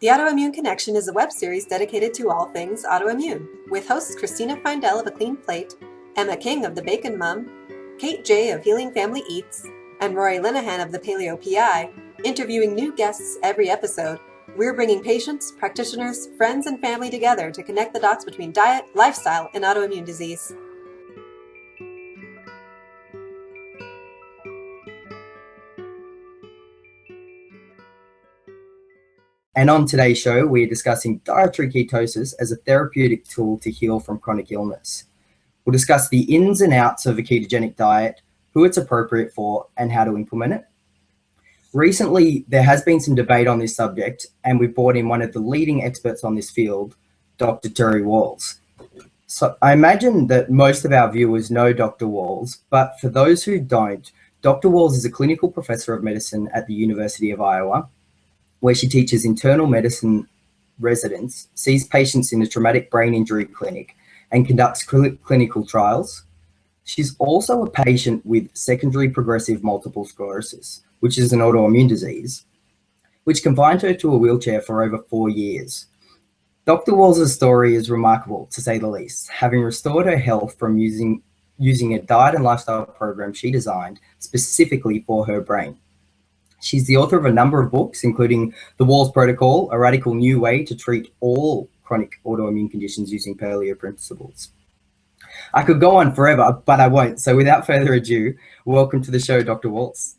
The Autoimmune Connection is a web series dedicated to all things autoimmune, with hosts Christina Feindel of A Clean Plate, Emma King of The Bacon Mum, Kate J. of Healing Family Eats, and Rory Linehan of The Paleo PI, interviewing new guests every episode. We're bringing patients, practitioners, friends, and family together to connect the dots between diet, lifestyle, and autoimmune disease. And on today's show, we're discussing dietary ketosis as a therapeutic tool to heal from chronic illness. We'll discuss the ins and outs of a ketogenic diet, who it's appropriate for, and how to implement it. Recently, there has been some debate on this subject, and we've brought in one of the leading experts on this field, Dr. Terry Wahls. So I imagine that most of our viewers know Dr. Wahls, but for those who don't, Dr. Wahls is a clinical professor of medicine at the University of Iowa, where she teaches internal medicine residents, sees patients in a traumatic brain injury clinic, and conducts clinical trials. She's also a patient with secondary progressive multiple sclerosis, which is an autoimmune disease, which confined her to a wheelchair for over 4 years. Dr. Wahls' story is remarkable, to say the least, having restored her health from using a diet and lifestyle program she designed specifically for her brain. She's the author of a number of books, including The Wahls Protocol, a radical new way to treat all chronic autoimmune conditions using paleo principles. I could go on forever, but I won't. So without further ado, welcome to the show, Dr. Wahls.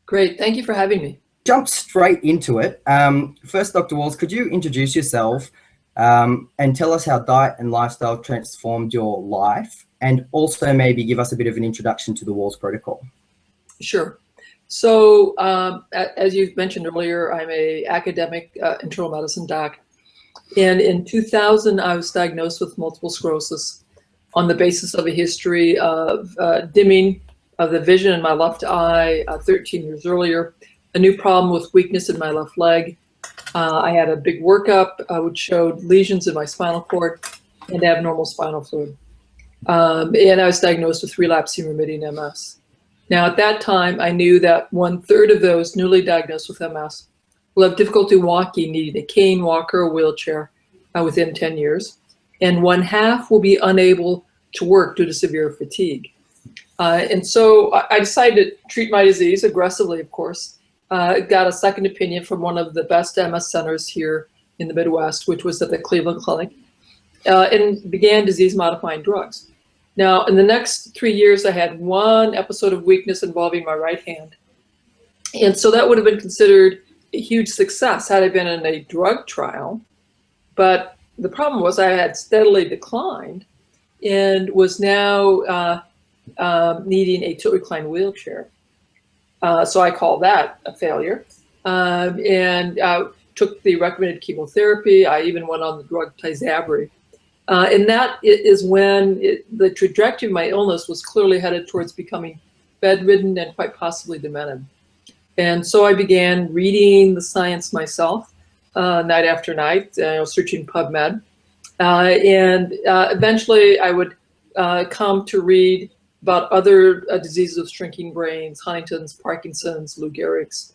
Great. Thank you for having me. Jump straight into it. First, Dr. Wahls, could you introduce yourself and tell us how diet and lifestyle transformed your life, and also maybe give us a bit of an introduction to the Wahls Protocol? Sure. So as you mentioned earlier, I'm an academic internal medicine doc. And in 2000, I was diagnosed with multiple sclerosis on the basis of a history of dimming of the vision in my left eye 13 years earlier, a new problem with weakness in my left leg. I had a big workup which showed lesions in my spinal cord and abnormal spinal fluid. And I was diagnosed with relapsing remitting MS. Now, at that time, I knew that 1/3 of those newly diagnosed with MS will have difficulty walking, needing a cane, walker, or wheelchair within 10 years. And 1/2 will be unable to work due to severe fatigue. And so I decided to treat my disease aggressively, of course. Got a second opinion from one of the best MS centers here in the Midwest, which was at the Cleveland Clinic, and began disease-modifying drugs. Now, in the next 3 years, I had one episode of weakness involving my right hand. And so that would have been considered a huge success had I been in a drug trial. But the problem was I had steadily declined and was now needing a tilt-recline wheelchair. So I call that a failure, and took the recommended chemotherapy. I even went on the drug Tizabri. And that is when the trajectory of my illness was clearly headed towards becoming bedridden and quite possibly demented. And so I began reading the science myself, night after night, searching PubMed. And eventually I would come to read about other diseases of shrinking brains, Huntington's, Parkinson's, Lou Gehrig's.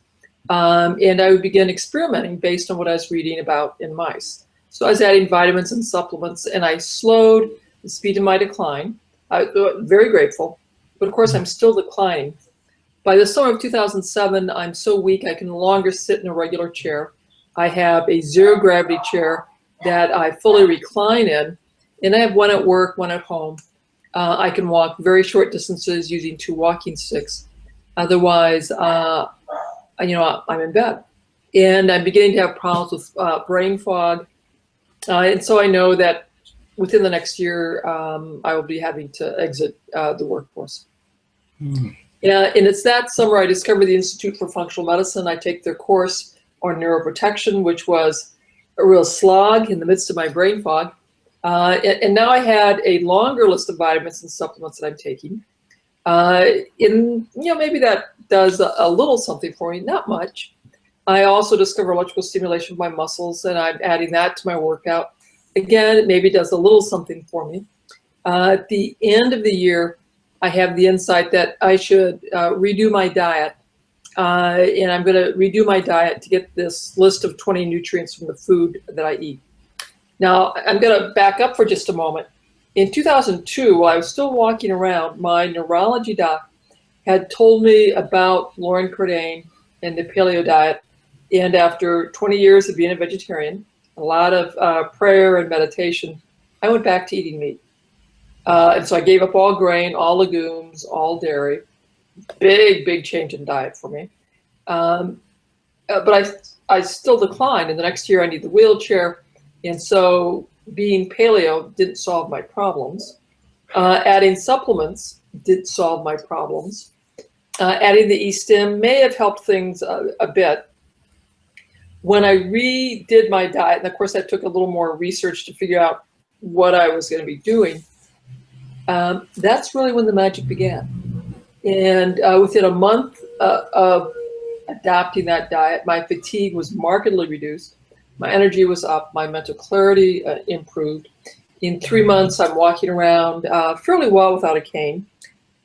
And I would begin experimenting based on what I was reading about in mice. So I was adding vitamins and supplements, and I slowed the speed of my decline. I'm very grateful, but of course I'm still declining. By the summer of 2007, I'm so weak I can no longer sit in a regular chair. I have a zero gravity chair that I fully recline in, and I have one at work, one at home. I can walk very short distances using 2 walking sticks. Otherwise, I'm in bed. And I'm beginning to have problems with brain fog. And so I know that within the next year, I will be having to exit the workforce. And it's that summer I discovered the Institute for Functional Medicine. I take their course on neuroprotection, which was a real slog in the midst of my brain fog. And now I had a longer list of vitamins and supplements that I'm taking. Maybe that does a little something for me, not much. I also discover electrical stimulation of my muscles, and I'm adding that to my workout. Again, it maybe does a little something for me. At the end of the year, I have the insight that I should redo my diet and I'm going to redo my diet to get this list of 20 nutrients from the food that I eat. Now, I'm going to back up for just a moment. In 2002, while I was still walking around, my neurology doc had told me about Lauren Cordain and the paleo diet. And after 20 years of being a vegetarian, a lot of prayer and meditation, I went back to eating meat. And so I gave up all grain, all legumes, all dairy. Big change in diet for me. But I still declined. And the next year I need the wheelchair. And so being paleo didn't solve my problems. Adding supplements didn't solve my problems. Adding the e-stim may have helped things a bit. When I redid my diet, and of course that took a little more research to figure out what I was going to be doing, that's really when the magic began. And within a month of adopting that diet, my fatigue was markedly reduced. My energy was up. My mental clarity improved. In 3 months, I'm walking around fairly well without a cane.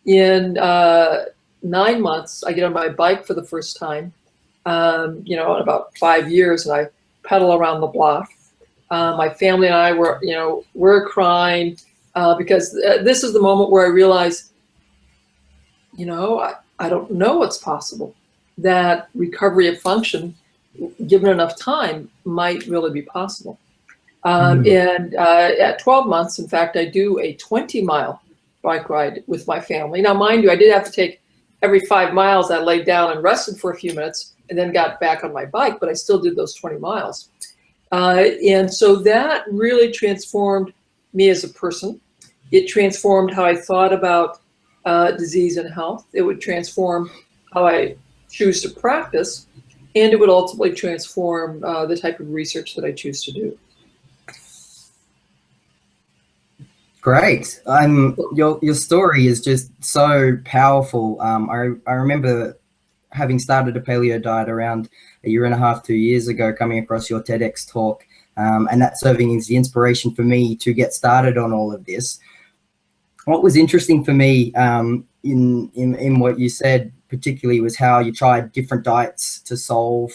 In 9 months, I get on my bike for the first time, in about 5 years, and I pedal around the block. My family and I we're crying because this is the moment where I realized, I don't know what's possible. That recovery of function, given enough time, might really be possible. And at 12 months, in fact, I do a 20-mile bike ride with my family. Now, mind you, I did have to take every 5 miles, I laid down and rested for a few minutes and then got back on my bike, but I still did those 20 miles. And so that really transformed me as a person. It transformed how I thought about disease and health. It would transform how I choose to practice, and it would ultimately transform the type of research that I choose to do. Great. Your story is just so powerful. I remember having started a paleo diet around 1.5 years, 2 years ago, coming across your TEDx talk, and that serving as the inspiration for me to get started on all of this. What was interesting for me in what you said particularly was how you tried different diets to solve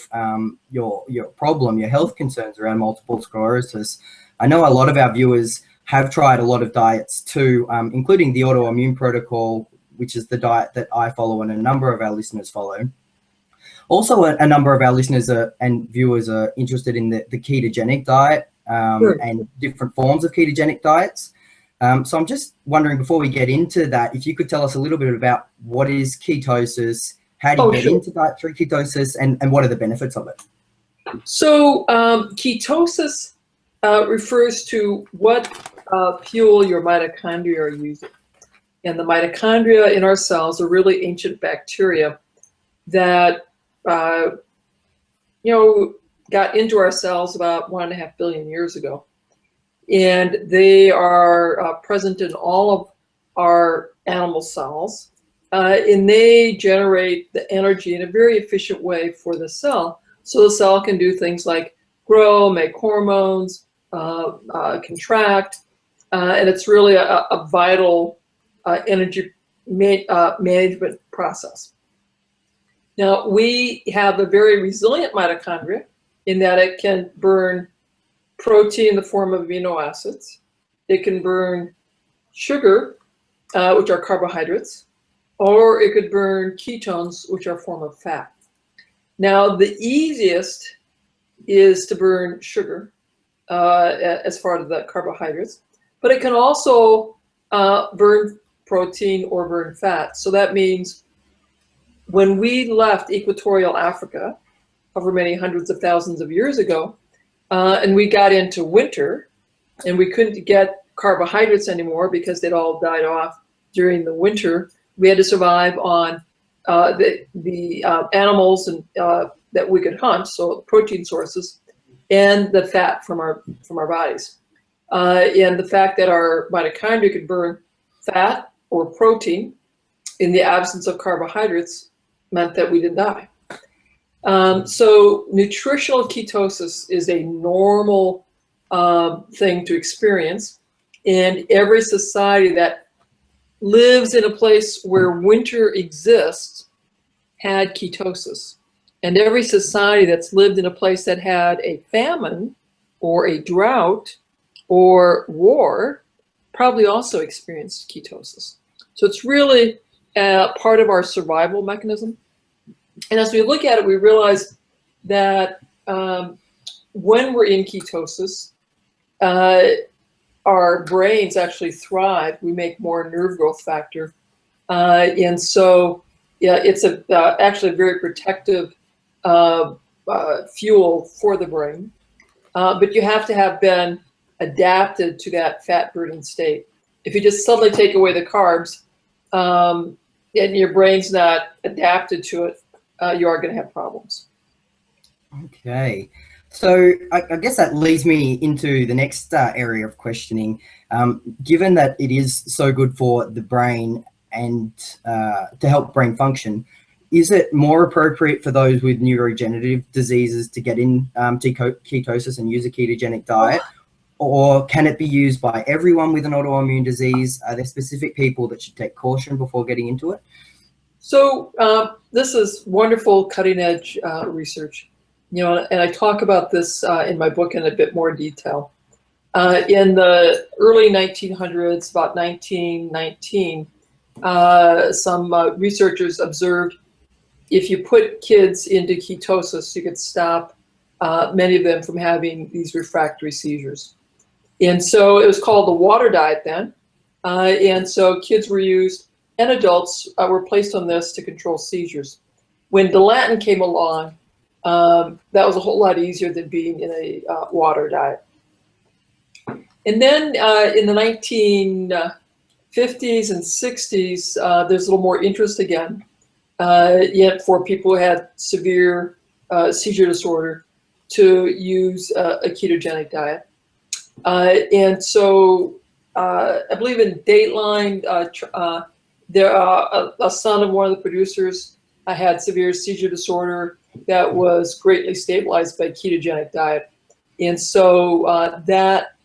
your problem, your health concerns around multiple sclerosis. I know a lot of our viewers have tried a lot of diets too, including the autoimmune protocol, which is the diet that I follow and a number of our listeners follow. Also, a number of our listeners and viewers are interested in the ketogenic diet and different forms of ketogenic diets. So I'm just wondering, before we get into that, if you could tell us a little bit about what is ketosis, how do you get into dietary ketosis, and what are the benefits of it? So ketosis refers to what fuel your mitochondria are using. And the mitochondria in our cells are really ancient bacteria that, got into our cells about 1.5 billion years ago. And they are present in all of our animal cells. And they generate the energy in a very efficient way for the cell. So the cell can do things like grow, make hormones, contract, and it's really a vital energy management process. Now, we have a very resilient mitochondria in that it can burn protein in the form of amino acids. It can burn sugar, which are carbohydrates, or it could burn ketones, which are a form of fat. Now, the easiest is to burn sugar as far as the carbohydrates, but it can also burn protein or burn fat. So that means when we left equatorial Africa, over many hundreds of thousands of years ago, and we got into winter, and we couldn't get carbohydrates anymore because they'd all died off during the winter, we had to survive on the animals and that we could hunt, so protein sources, and the fat from our bodies. And the fact that our mitochondria could burn fat or protein in the absence of carbohydrates meant that we didn't die. So nutritional ketosis is a normal thing to experience, and every society that lives in a place where winter exists had ketosis. And every society that's lived in a place that had a famine or a drought or war probably also experienced ketosis. So it's really part of our survival mechanism. And as we look at it, we realize that when we're in ketosis, our brains actually thrive. We make more nerve growth factor. And so, yeah, it's actually a very protective fuel for the brain. But you have to have been adapted to that fat-burning state. If you just suddenly take away the carbs and your brain's not adapted to it, you are going to have problems. Okay. So I guess that leads me into the next area of questioning. Given that it is so good for the brain and to help brain function, is it more appropriate for those with neurodegenerative diseases to get in ketosis and use a ketogenic diet? Or can it be used by everyone with an autoimmune disease? Are there specific people that should take caution before getting into it? So this is wonderful cutting edge research. You know, and I talk about this in my book in a bit more detail. In the early 1900s, about 1919, some researchers observed if you put kids into ketosis, you could stop many of them from having these refractory seizures. And so it was called the water diet then. And so kids were used and adults were placed on this to control seizures. When Dilantin came along, that was a whole lot easier than being in a water diet. And then in the 1950s and 60s, there's a little more interest again, yet for people who had severe seizure disorder to use a ketogenic diet. And so I believe in Dateline, a son of one of the producers had severe seizure disorder that was greatly stabilized by ketogenic diet. And so that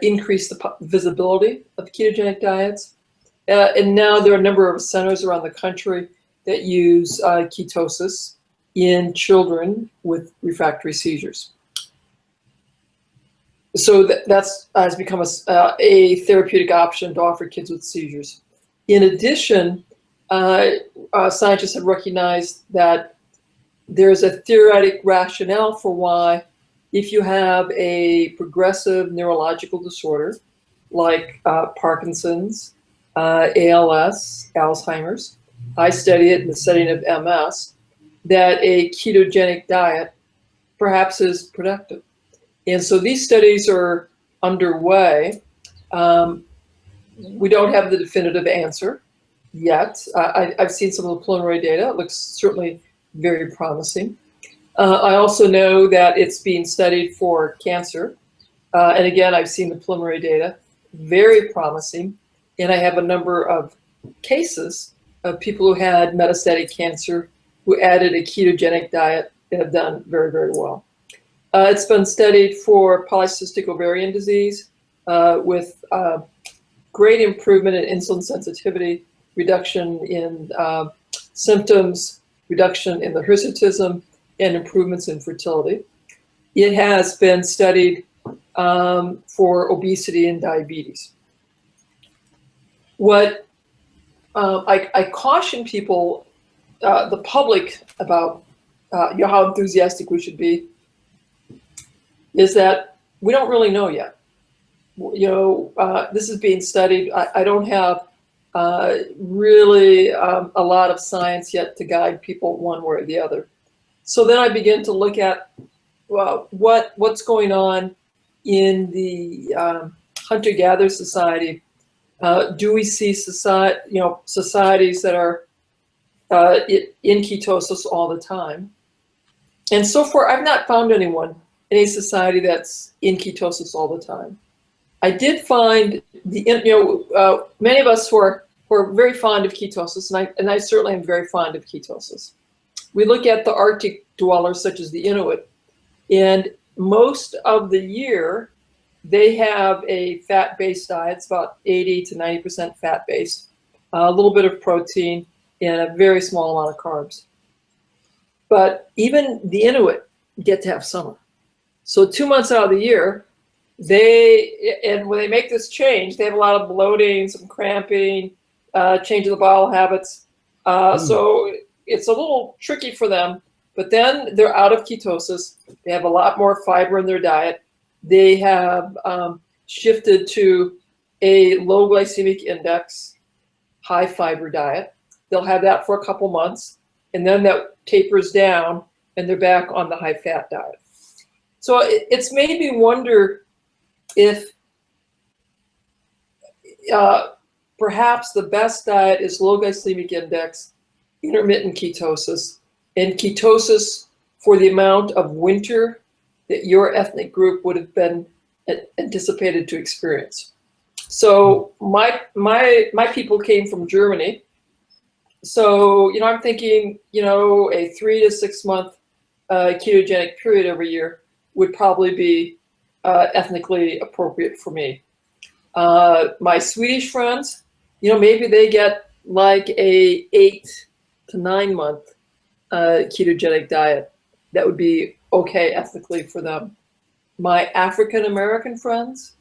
increased the visibility of ketogenic diets. And now there are a number of centers around the country that use ketosis in children with refractory seizures. So that's has become a therapeutic option to offer kids with seizures. In addition, scientists have recognized that there's a theoretic rationale for why, if you have a progressive neurological disorder like Parkinson's, ALS, Alzheimer's, I study it in the setting of MS, that a ketogenic diet perhaps is productive. And so these studies are underway. We don't have the definitive answer yet. I've seen some of the preliminary data. It looks certainly very promising. I also know that it's being studied for cancer. And again, I've seen the preliminary data, very promising. And I have a number of cases of people who had metastatic cancer who added a ketogenic diet that have done very, very well. It's been studied for polycystic ovarian disease with great improvement in insulin sensitivity, reduction in symptoms, reduction in the hirsutism, and improvements in fertility. It has been studied for obesity and diabetes. What I caution people, the public, about how enthusiastic we should be, is that we don't really know yet. You know, this is being studied. I don't have really a lot of science yet to guide people one way or the other. So then I begin to look at what's going on in the hunter-gatherer society. Do we see societies that are in ketosis all the time? And so far, I've not found anyone in a society that's in ketosis all the time. I did find many of us who are very fond of ketosis, and I certainly am very fond of ketosis. We look at the Arctic dwellers, such as the Inuit, and most of the year they have a fat-based diet. It's about 80 to 90% fat-based, a little bit of protein, and a very small amount of carbs. but even the Inuit get to have summer. So 2 months out of the year, and when they make this change, they have a lot of bloating, some cramping, change of the bowel habits. So it's a little tricky for them, but then they're out of ketosis. They have a lot more fiber in their diet. They have shifted to a low glycemic index, high fiber diet. They'll have that for a couple months, and then that tapers down, and they're back on the high fat diet. So it's made me wonder if perhaps the best diet is low glycemic index, intermittent ketosis, and ketosis for the amount of winter that your ethnic group would have been anticipated to experience. So my people came from Germany. So, I'm thinking, a 3 to 6 month ketogenic period every year would probably be ethnically appropriate for me. My Swedish friends, maybe they get like a 8 to 9 month ketogenic diet. That would be okay ethically for them. My African American friends,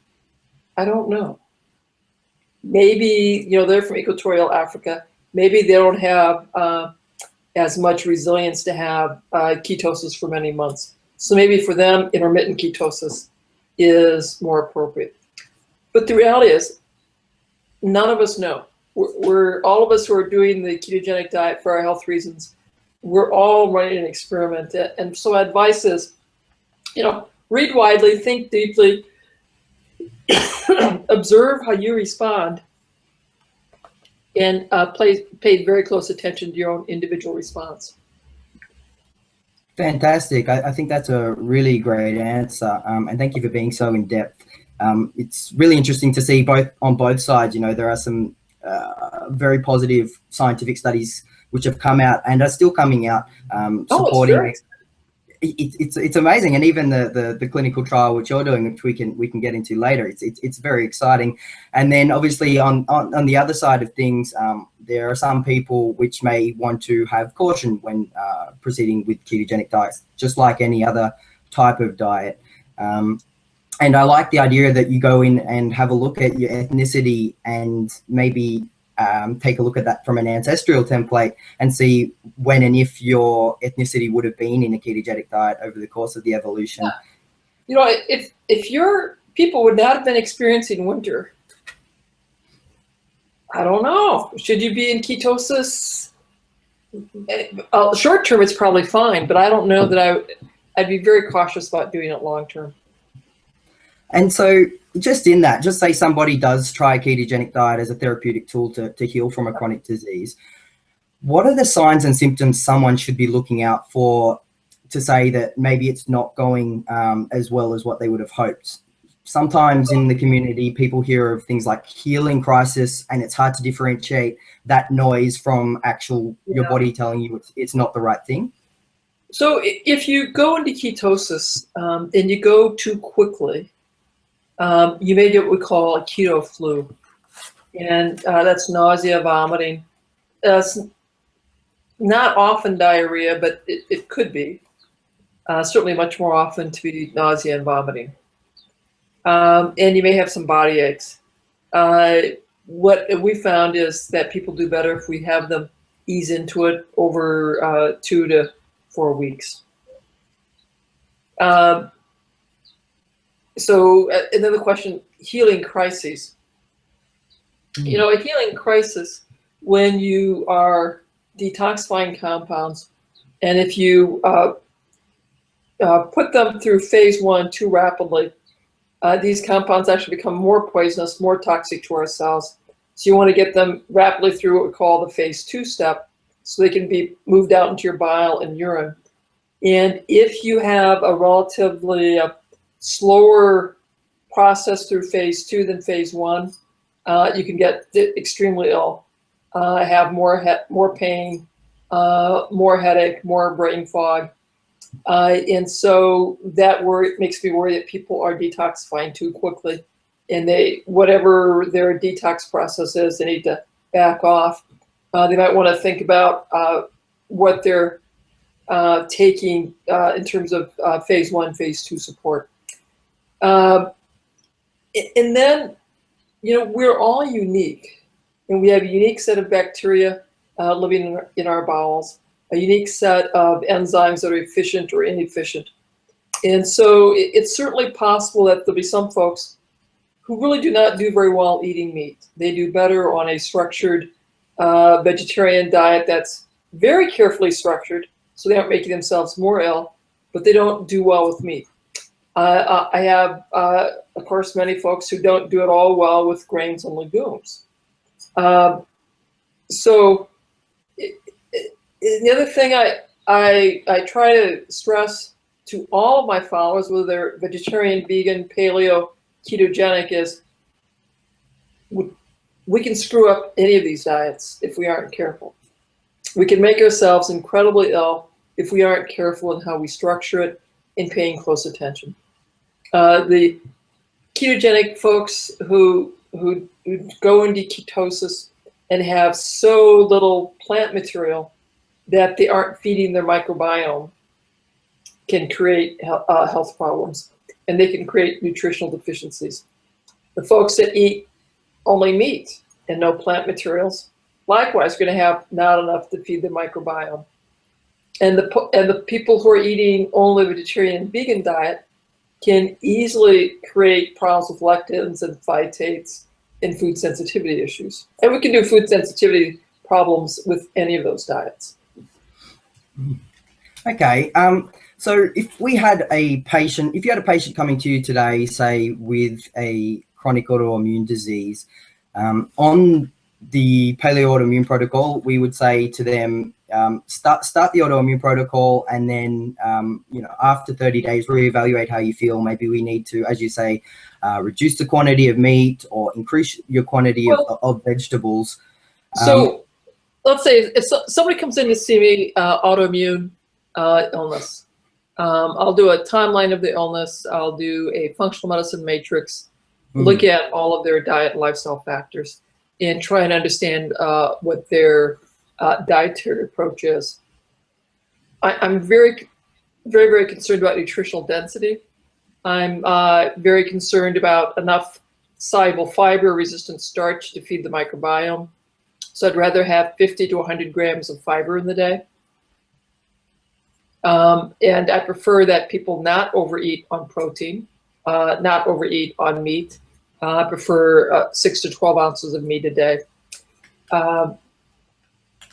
I don't know. Maybe, they're from equatorial Africa. Maybe they don't have as much resilience to have ketosis for many months. So maybe for them, intermittent ketosis is more appropriate. But the reality is, none of us know. We're all of us who are doing the ketogenic diet for our health reasons, we're all running an experiment. And so advice is, read widely, think deeply, observe how you respond, and pay very close attention to your own individual response. Fantastic. I think that's a really great answer. And thank you for being so in depth. It's really interesting to see on both sides. There are some very positive scientific studies which have come out and are still coming out supporting. It's amazing, and even the clinical trial which you're doing, which we can get into later, it's very exciting. And then obviously on the other side of things, there are some people which may want to have caution when proceeding with ketogenic diets, just like any other type of diet. And I like the idea that you go in and have a look at your ethnicity and maybe take a look at that from an ancestral template and see when and if your ethnicity would have been in a ketogenic diet over the course of the evolution. Yeah. If your people would not have been experiencing winter, I don't know. Should you be in ketosis? Short term, it's probably fine, but I don't know that I'd be very cautious about doing it long term. And so just in that, just say somebody does try a ketogenic diet as a therapeutic tool to heal from a chronic disease. What are the signs and symptoms someone should be looking out for to say that maybe it's not going as well as what they would have hoped? Sometimes in the community, people hear of things like healing crisis, and it's hard to differentiate that noise from actual your body telling you it's not the right thing. So if you go into ketosis and you go too quickly, you may get what we call a keto flu, and that's nausea, vomiting. It's not often diarrhea, but it could be. Certainly much more often to be nausea and vomiting. And you may have some body aches. What we found is that people do better if we have them ease into it over 2 to 4 weeks. So another question, healing crises. A healing crisis, when you are detoxifying compounds, and if you put them through phase 1 too rapidly, these compounds actually become more poisonous, more toxic to our cells. So you want to get them rapidly through what we call the phase 2 step, so they can be moved out into your bile and urine. And if you have a relatively slower process through phase 2 than phase 1, you can get extremely ill, have more pain, more headache, more brain fog. And so that makes me worry that people are detoxifying too quickly, and whatever their detox process is, they need to back off. They might want to think about what their taking in terms of phase 1, phase 2 support. And then, we're all unique, and we have a unique set of bacteria living in our bowels, a unique set of enzymes that are efficient or inefficient. And so it's certainly possible that there'll be some folks who really do not do very well eating meat. They do better on a structured vegetarian diet that's very carefully structured, so they aren't making themselves more ill, but they don't do well with meat. I have, of course, many folks who don't do at all well with grains and legumes. So the other thing I try to stress to all of my followers, whether they're vegetarian, vegan, paleo, ketogenic, is we can screw up any of these diets if we aren't careful. We can make ourselves incredibly ill if we aren't careful in how we structure it and paying close attention. The ketogenic folks who go into ketosis and have so little plant material that they aren't feeding their microbiome can create health problems, and they can create nutritional deficiencies. The folks that eat only meat and no plant materials, likewise, are going to have not enough to feed the microbiome. And the people who are eating only vegetarian and vegan diet can easily create problems with lectins and phytates and food sensitivity issues. And we can do food sensitivity problems with any of those diets. Okay. So if you had a patient coming to you today, say with a chronic autoimmune disease, on the paleo autoimmune protocol, we would say to them, start the autoimmune protocol, and then after 30 days, reevaluate how you feel. Maybe we need to, as you say, reduce the quantity of meat or increase your quantity of vegetables. So let's say if somebody comes in to see me, autoimmune illness, I'll do a timeline of the illness. I'll do a functional medicine matrix, look at all of their diet and lifestyle factors, and try and understand what their dietary approach is. I'm very, very, very concerned about nutritional density. I'm very concerned about enough soluble fiber resistant starch to feed the microbiome. So I'd rather have 50 to 100 grams of fiber in the day. And I prefer that people not overeat on protein, not overeat on meat. I prefer 6 to 12 ounces of meat a day.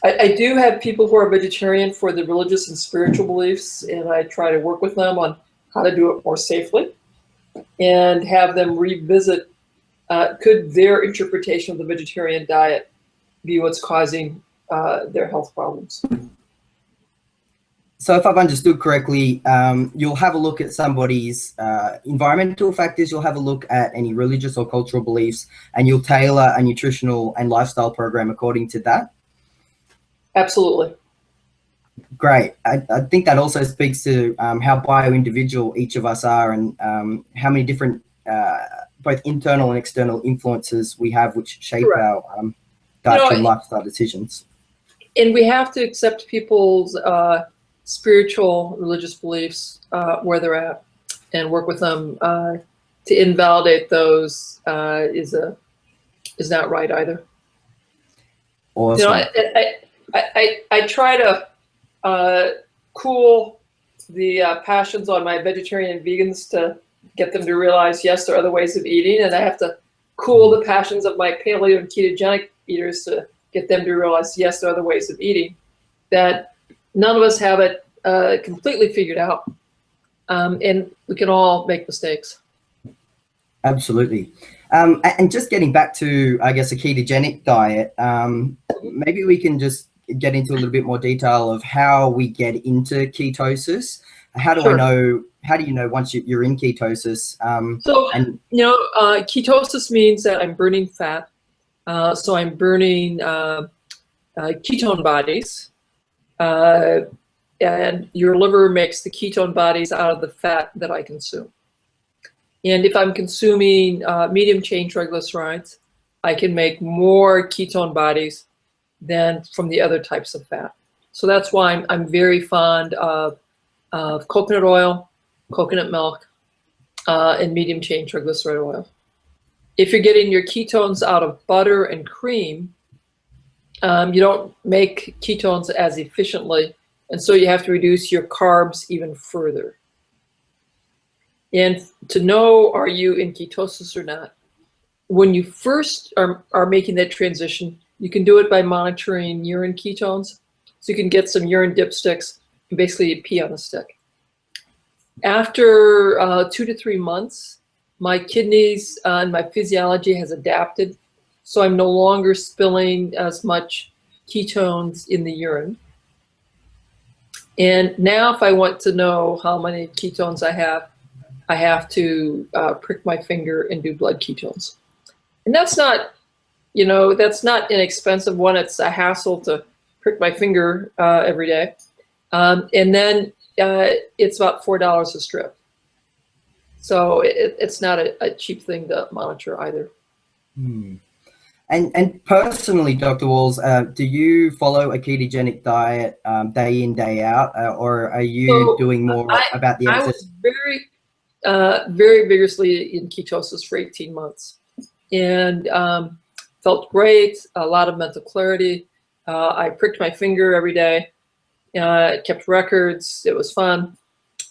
I do have people who are vegetarian for the religious and spiritual beliefs, and I try to work with them on how to do it more safely and have them revisit, could their interpretation of the vegetarian diet be what's causing their health problems. So if I've understood correctly, you'll have a look at somebody's environmental factors, you'll have a look at any religious or cultural beliefs, and you'll tailor a nutritional and lifestyle program according to that? Absolutely. Great. I think that also speaks to how bio-individual each of us are, and how many different both internal and external influences we have which shape our dietary and lifestyle decisions. And we have to accept people's spiritual, religious beliefs where they're at, and work with them. To invalidate those is not right either. Awesome. I try to cool the passions on my vegetarian and vegans to get them to realize, yes, there are other ways of eating, and I have to cool the passions of my paleo and ketogenic eaters to get them to realize, yes, there are other ways of eating, that none of us have it completely figured out, and we can all make mistakes. Absolutely. And just getting back to, I guess, a ketogenic diet, maybe we can just get into a little bit more detail of how we get into ketosis. How do I know? How do you know once you're in ketosis? Ketosis means that I'm burning fat. So I'm burning ketone bodies, and your liver makes the ketone bodies out of the fat that I consume. And if I'm consuming medium chain triglycerides, I can make more ketone bodies than from the other types of fat. So that's why I'm very fond of coconut oil, coconut milk, and medium chain triglyceride oil. If you're getting your ketones out of butter and cream, you don't make ketones as efficiently, and so you have to reduce your carbs even further. And to know, are you in ketosis or not? When you first are making that transition, you can do it by monitoring urine ketones. So you can get some urine dipsticks and basically pee on a stick. After 2 to 3 months, my kidneys and my physiology has adapted. So I'm no longer spilling as much ketones in the urine. And now if I want to know how many ketones I have to prick my finger and do blood ketones. And that's not, that's not inexpensive. One, it's a hassle to prick my finger every day. And then it's about $4 a strip. So it's not a cheap thing to monitor either. Hmm. And personally, Dr. Wahls, do you follow a ketogenic diet day in, day out, or are you doing more about the emphasis? I was very vigorously in ketosis for 18 months and felt great, a lot of mental clarity. I pricked my finger every day, kept records, it was fun.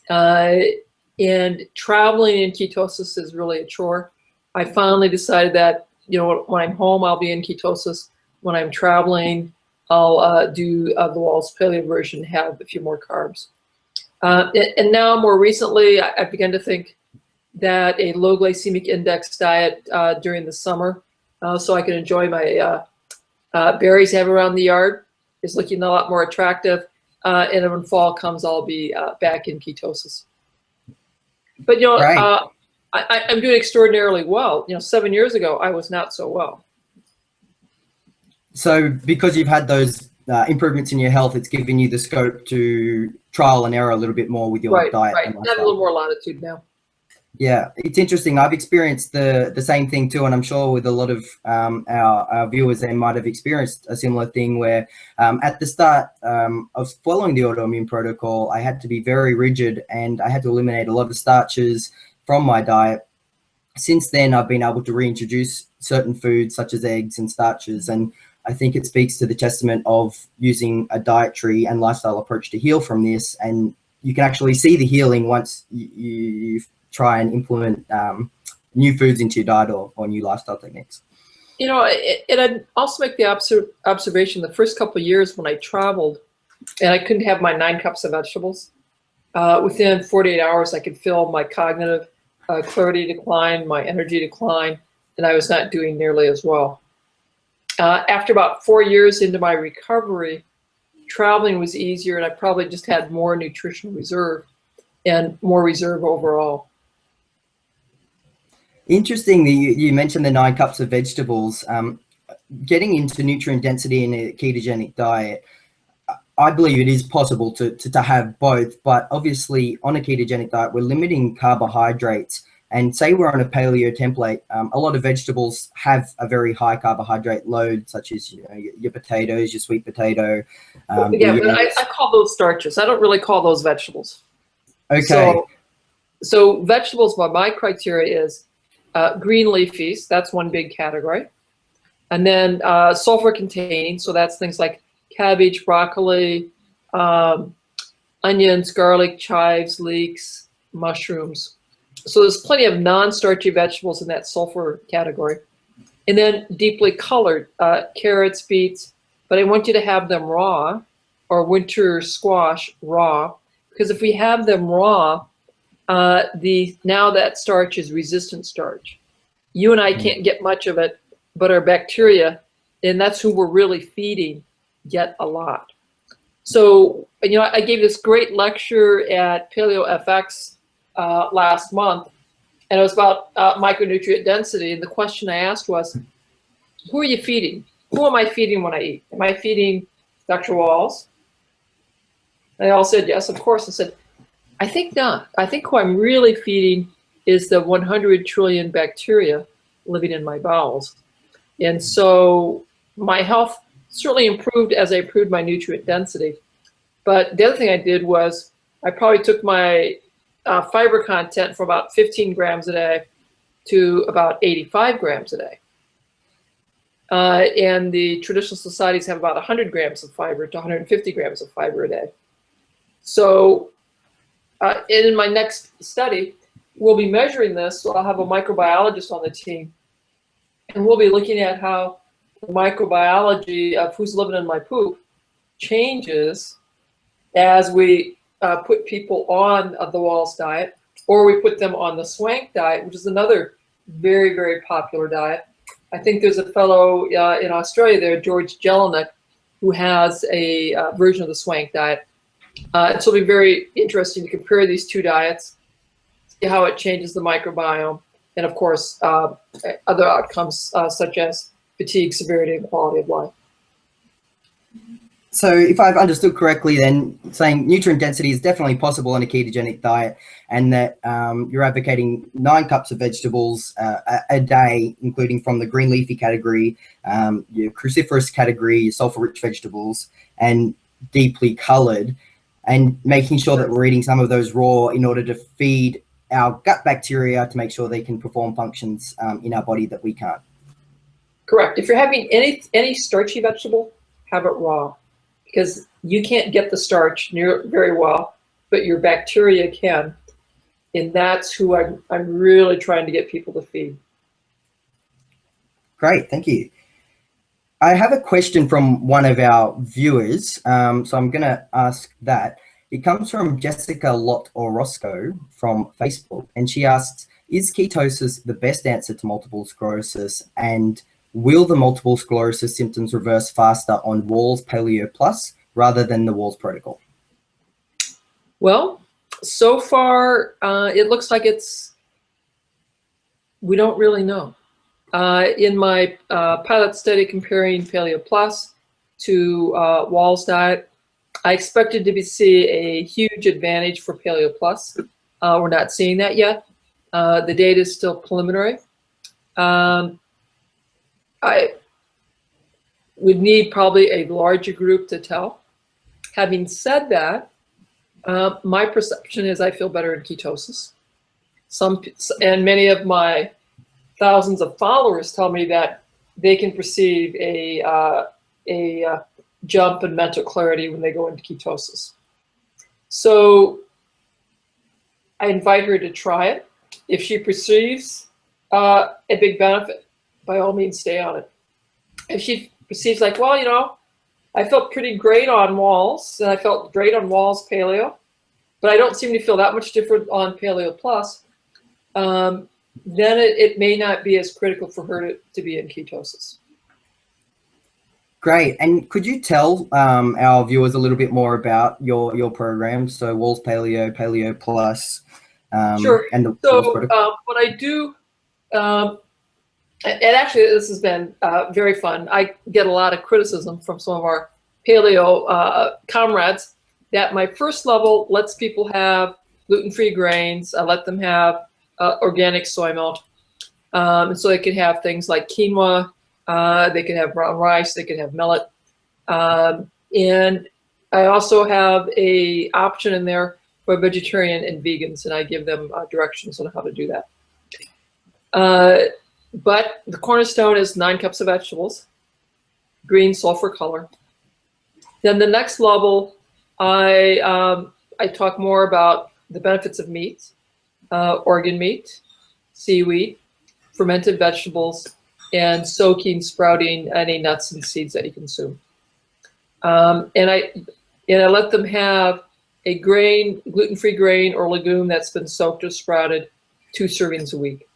And traveling in ketosis is really a chore. I finally decided that, when I'm home, I'll be in ketosis. When I'm traveling, I'll do the Wahls paleo version, have a few more carbs. And now more recently, I've begun to think that a low glycemic index diet during the summer, so I can enjoy my berries I have around the yard, is looking a lot more attractive. And then when fall comes, I'll be back in ketosis. But, Right. I'm doing extraordinarily well. 7 years ago, I was not so well. So because you've had those improvements in your health, it's given you the scope to trial and error a little bit more with your diet. Right. And I have a little more latitude now. Yeah, it's interesting. I've experienced the same thing too, and I'm sure with a lot of our viewers, they might have experienced a similar thing where at the start of following the autoimmune protocol, I had to be very rigid and I had to eliminate a lot of starches from my diet. Since then, I've been able to reintroduce certain foods such as eggs and starches, and I think it speaks to the testament of using a dietary and lifestyle approach to heal from this, and you can actually see the healing once you try and implement new foods into your diet or new lifestyle techniques. And I'd also make the observation the first couple of years when I traveled and I couldn't have my 9 cups of vegetables, within 48 hours, I could feel my cognitive clarity decline, my energy decline, and I was not doing nearly as well. After about 4 years into my recovery, traveling was easier and I probably just had more nutritional reserve and more reserve overall. Interesting that you mentioned the 9 cups of vegetables. Getting into nutrient density in a ketogenic diet, I believe it is possible to have both, but obviously on a ketogenic diet, we're limiting carbohydrates. And say we're on a paleo template, a lot of vegetables have a very high carbohydrate load, such as your potatoes, your sweet potato. Yeah, but I call those starches. I don't really call those vegetables. Okay. So vegetables, by my criteria, is green leafies. That's one big category. And then sulfur containing, so that's things like cabbage, broccoli, onions, garlic, chives, leeks, mushrooms. So there's plenty of non-starchy vegetables in that sulfur category. And then deeply colored, carrots, beets, but I want you to have them raw, or winter squash raw, because if we have them raw, now that starch is resistant starch. You and I can't get much of it, but our bacteria, and that's who we're really feeding, get a lot. So, I gave this great lecture at Paleo FX last month, and it was about micronutrient density. And the question I asked was, who are you feeding? Who am I feeding when I eat? Am I feeding Dr. Wahls? They all said yes, of course. I said, I think not. I think who I'm really feeding is the 100 trillion bacteria living in my bowels. And so my health certainly improved as I improved my nutrient density. But the other thing I did was I probably took my fiber content from about 15 grams a day to about 85 grams a day. And the traditional societies have about 100 grams of fiber to 150 grams of fiber a day. So in my next study, we'll be measuring this. So I'll have a microbiologist on the team, and we'll be looking at how the microbiology of who's living in my poop changes as we put people on the Wahls diet, or we put them on the Swank diet, which is another very, very popular diet. I think there's a fellow in Australia there, George Jelinek, who has a version of the Swank diet. So it'll be very interesting to compare these two diets, see how it changes the microbiome, and of course, other outcomes such as fatigue, severity, and quality of life. So if I've understood correctly, then saying nutrient density is definitely possible in a ketogenic diet, and that you're advocating 9 cups of vegetables a day, including from the green leafy category, your cruciferous category, your sulfur-rich vegetables, and deeply colored, and making sure that we're eating some of those raw in order to feed our gut bacteria to make sure they can perform functions in our body that we can't. Correct. If you're having any starchy vegetable, have it raw, because you can't get the starch very well, but your bacteria can, and that's who I'm really trying to get people to feed. Great, thank you. I have a question from one of our viewers, so I'm going to ask that. It comes from Jessica Lott Orozco from Facebook, and she asks, is ketosis the best answer to multiple sclerosis, and will the multiple sclerosis symptoms reverse faster on Wahls Paleo Plus rather than the Wahls protocol? Well, so far, it looks like we don't really know. In my pilot study comparing Paleo Plus to Wahls diet, I expected to see a huge advantage for Paleo Plus. We're not seeing that yet. The data is still preliminary. I would need probably a larger group to tell. Having said that, my perception is I feel better in ketosis. And many of my thousands of followers tell me that they can perceive a jump in mental clarity when they go into ketosis. So I invite her to try it. If she perceives a big benefit, by all means, stay on it. If she perceives like, well, you know, I felt pretty great on Wahls, and I felt great on Wahls Paleo, but I don't seem to feel that much different on Paleo Plus, then it may not be as critical for her to be in ketosis. Great. And could you tell our viewers a little bit more about your program? So Wahls Paleo, Paleo Plus, sure. And the so protocol? what I do, and actually this has been very fun. I get a lot of criticism from some of our paleo comrades that my first level lets people have gluten-free grains. I let them have organic soy milk. And so they can have things like quinoa, they can have brown rice, they can have millet. And I also have a option in there for vegetarian and vegans, and I give them directions on how to do that. But the cornerstone is 9 cups of vegetables, green sulfur color. Then the next level, I talk more about the benefits of meat, organ meat, seaweed, fermented vegetables, and soaking, sprouting any nuts and seeds that you consume. And I let them have a grain, gluten-free grain or legume that's been soaked or sprouted 2 servings a week.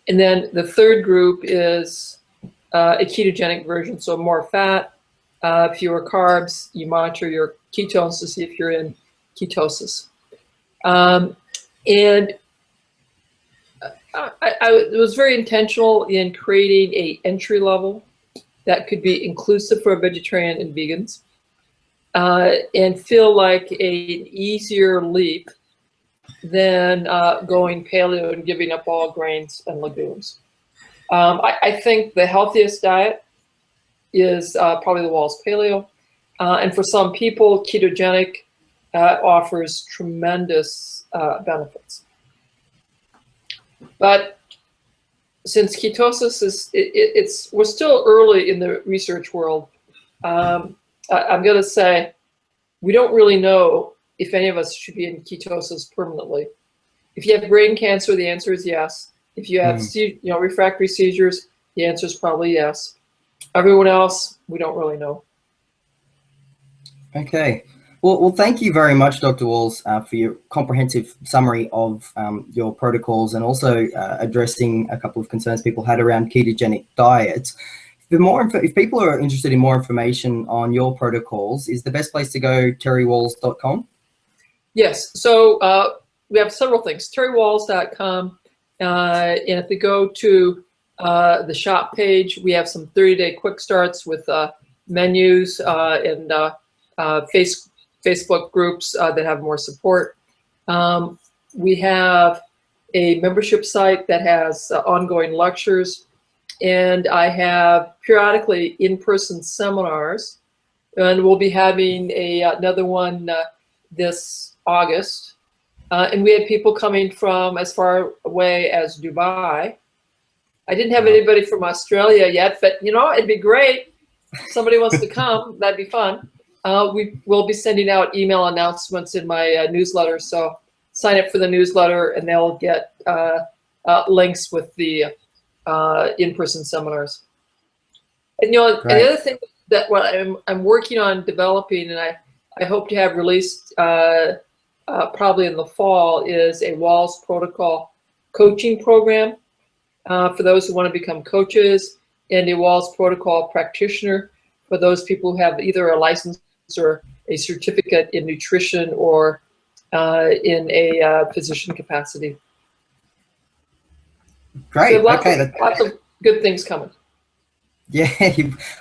And then the third group is a ketogenic version, so more fat, fewer carbs. You monitor your ketones to see if you're in ketosis. And I was very intentional in creating a entry level that could be inclusive for vegetarian and vegans, and feel like an easier leap than going paleo and giving up all grains and legumes. I think the healthiest diet is probably the Wahls Paleo. And for some people, ketogenic offers tremendous benefits. But since ketosis we're still early in the research world, I'm going to say we don't really know if any of us should be in ketosis permanently. If you have brain cancer, the answer is yes. If you have refractory seizures, the answer is probably yes. Everyone else, we don't really know. Okay. Well, thank you very much, Dr. Wahls, for your comprehensive summary of your protocols and also addressing a couple of concerns people had around ketogenic diets. If people are interested in more information on your protocols, is the best place to go terrywahls.com? Yes. So we have several things. terrywahls.com. And if they go to the shop page, we have some 30-day quick starts with menus and Facebook groups that have more support. We have a membership site that has ongoing lectures, and I have periodically in-person seminars, and we'll be having another one this August. And we had people coming from as far away as Dubai. I didn't have anybody from Australia yet, but it'd be great. If somebody wants to come, that'd be fun. We will be sending out email announcements in my newsletter, so sign up for the newsletter and they'll get links with the in-person seminars. And and the other thing that I'm working on developing, and I hope to have released probably in the fall, is a Wahls protocol coaching program for those who want to become coaches, and a Wahls protocol practitioner for those people who have either a license or a certificate in nutrition or in a physician capacity. Great. So lots of good things coming. Yeah,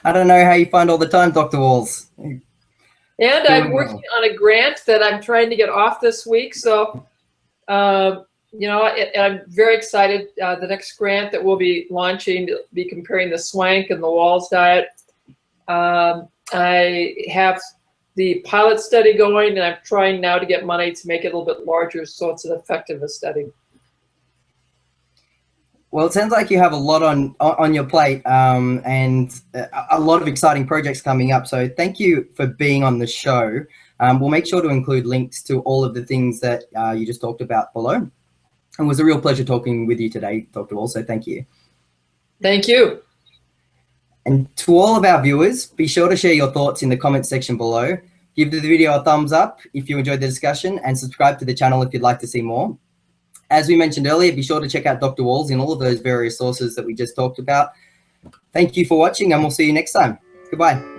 I don't know how you find all the time, Dr. Wahls. And I'm working on a grant that I'm trying to get off this week. So, I'm very excited. The next grant that we'll be launching to be comparing the SWANK and the Wahls diet. I have the pilot study going, and I'm trying now to get money to make it a little bit larger so it's an effectiveness study. Well, it sounds like you have a lot on your plate and a lot of exciting projects coming up. So thank you for being on the show. We'll make sure to include links to all of the things that you just talked about below. And it was a real pleasure talking with you today, Dr. Wahls, so thank you. Thank you. And to all of our viewers, be sure to share your thoughts in the comments section below. Give the video a thumbs up if you enjoyed the discussion, and subscribe to the channel if you'd like to see more. As we mentioned earlier, be sure to check out Dr. Wahls in all of those various sources that we just talked about. Thank you for watching, and we'll see you next time. Goodbye.